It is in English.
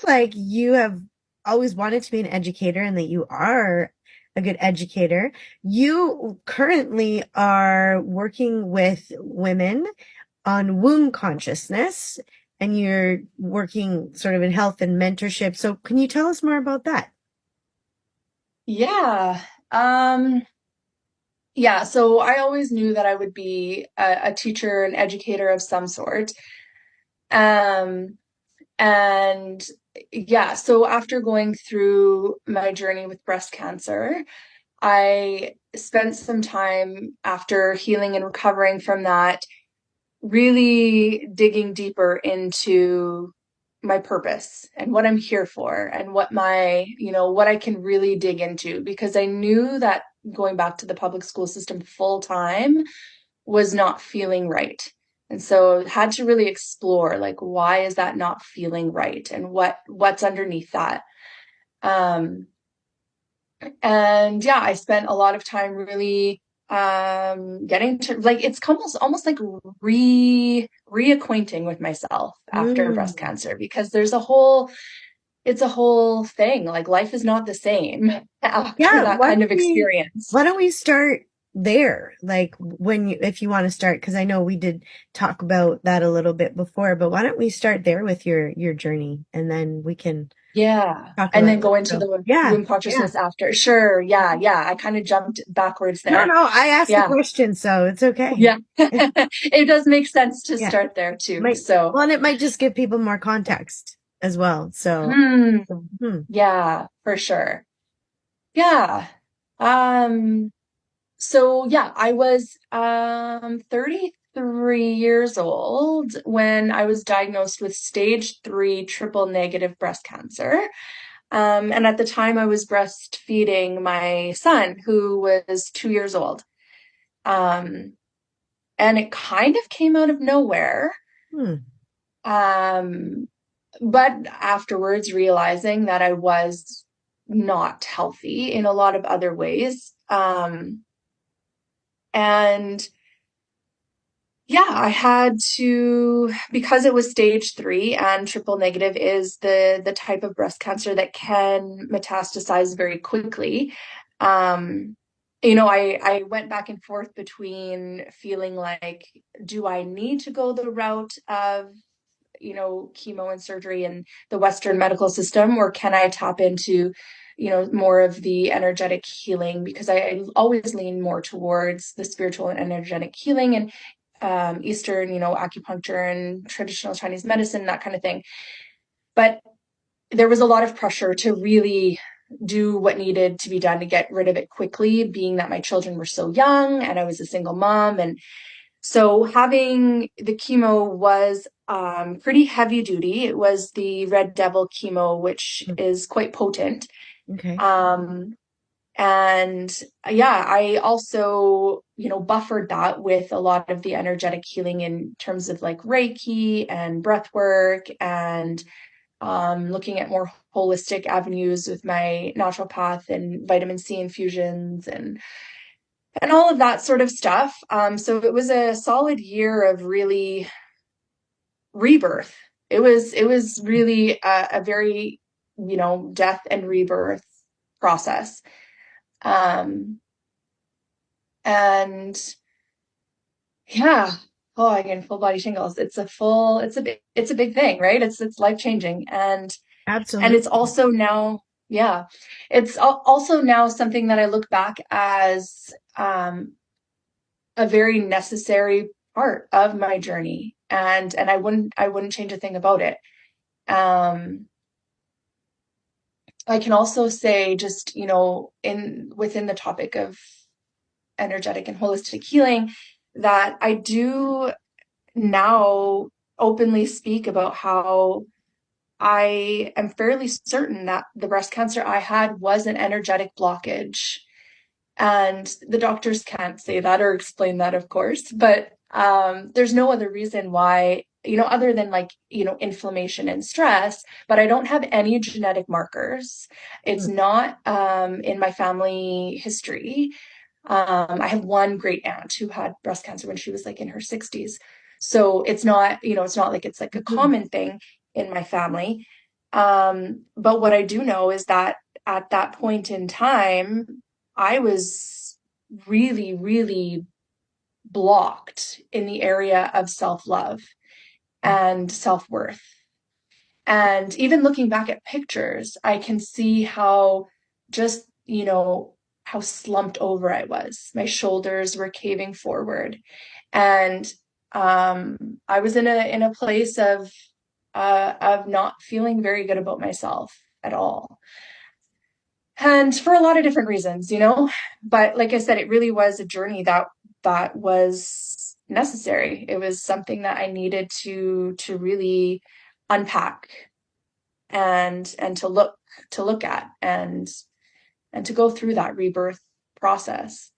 like you have always wanted to be an educator and that you are a good educator. You currently are working with women on womb consciousness and you're working sort of in health and mentorship. So can you tell us more about that? Yeah. Um, yeah, so I always knew that I would be a teacher, an educator of some sort. Um, and yeah, so after going through my journey with breast cancer, I spent some time after healing and recovering from that, really digging deeper into my purpose and what I'm here for and what what I can really dig into because I knew that going back to the public school system full time was not feeling right. And so had to really explore like why is that not feeling right and what's underneath that. Um and yeah, I spent a lot of time really getting to like it's almost like reacquainting with myself after breast Mm. cancer because it's a whole thing. Like life is not the same after Yeah, that kind of experience. why don't we start there? Like when you, if you want to start, because I know we did talk about that a little bit before, but why don't we start there with your journey and then we can Yeah. talk And about then it. go into So, the yeah, womb yeah. consciousness after. Sure. Yeah. Yeah. I kind of jumped backwards No, there. no, I asked the Yeah. question, so it's okay. Yeah. It does make sense to Yeah. start there too. Might, So, well, and it might just give people more context as well. So, hmm. hmm. Yeah, for sure. Yeah. Um, so yeah, I was 33 years old when I was diagnosed with stage 3 triple negative breast cancer. And at the time I was breastfeeding my son who was 2 years old. Um, and it kind of came out of nowhere. Hmm. Um, but afterwards realizing that I was not healthy in a lot of other ways. And yeah, I had to, because it was stage 3 and triple negative is the type of breast cancer that can metastasize very quickly. Um, I went back and forth between feeling like, do I need to go the route of chemo and surgery and the Western medical system, or can I tap into, more of the energetic healing? Because I always lean more towards the spiritual and energetic healing and Eastern, acupuncture and traditional Chinese medicine, that kind of thing. But there was a lot of pressure to really do what needed to be done to get rid of it quickly, being that my children were so young and I was a single mom. And so having the chemo was pretty heavy duty. It was the Red Devil chemo, which is quite potent. Okay. Um, and yeah, I also, buffered that with a lot of the energetic healing in terms of like Reiki and breath work and looking at more holistic avenues with my naturopath and vitamin C infusions and all of that sort of stuff. So it was a solid year of really rebirth. It was really a very, death and rebirth process. Um, and yeah, oh, again, full body shingles. It's a big thing, right? It's life changing, and it's Absolutely. also now, yeah, it's also now something that I look back as a very necessary part of my journey, and I wouldn't change a thing about it. Um, I can also say just, in within the topic of energetic and holistic healing that I do now openly speak about how I am fairly certain that the breast cancer I had was an energetic blockage. And the doctors can't say that or explain that, of course, but there's no other reason why, other than like, inflammation and stress, but I don't have any genetic markers. It's Hmm. not in my family history. I have one great aunt who had breast cancer when she was like in her 60s. So it's not like it's like a Mhm. common thing in my family. But what I do know is that at that point in time, I was really, really blocked in the area of self-love and self-worth. And even looking back at pictures, I can see how just, how slumped over I was. My shoulders were caving forward. And I was in a place of not feeling very good about myself at all. And for a lot of different reasons. But like I said, it really was a journey that was necessary. It was something that I needed to really unpack and to look at and to go through that rebirth process.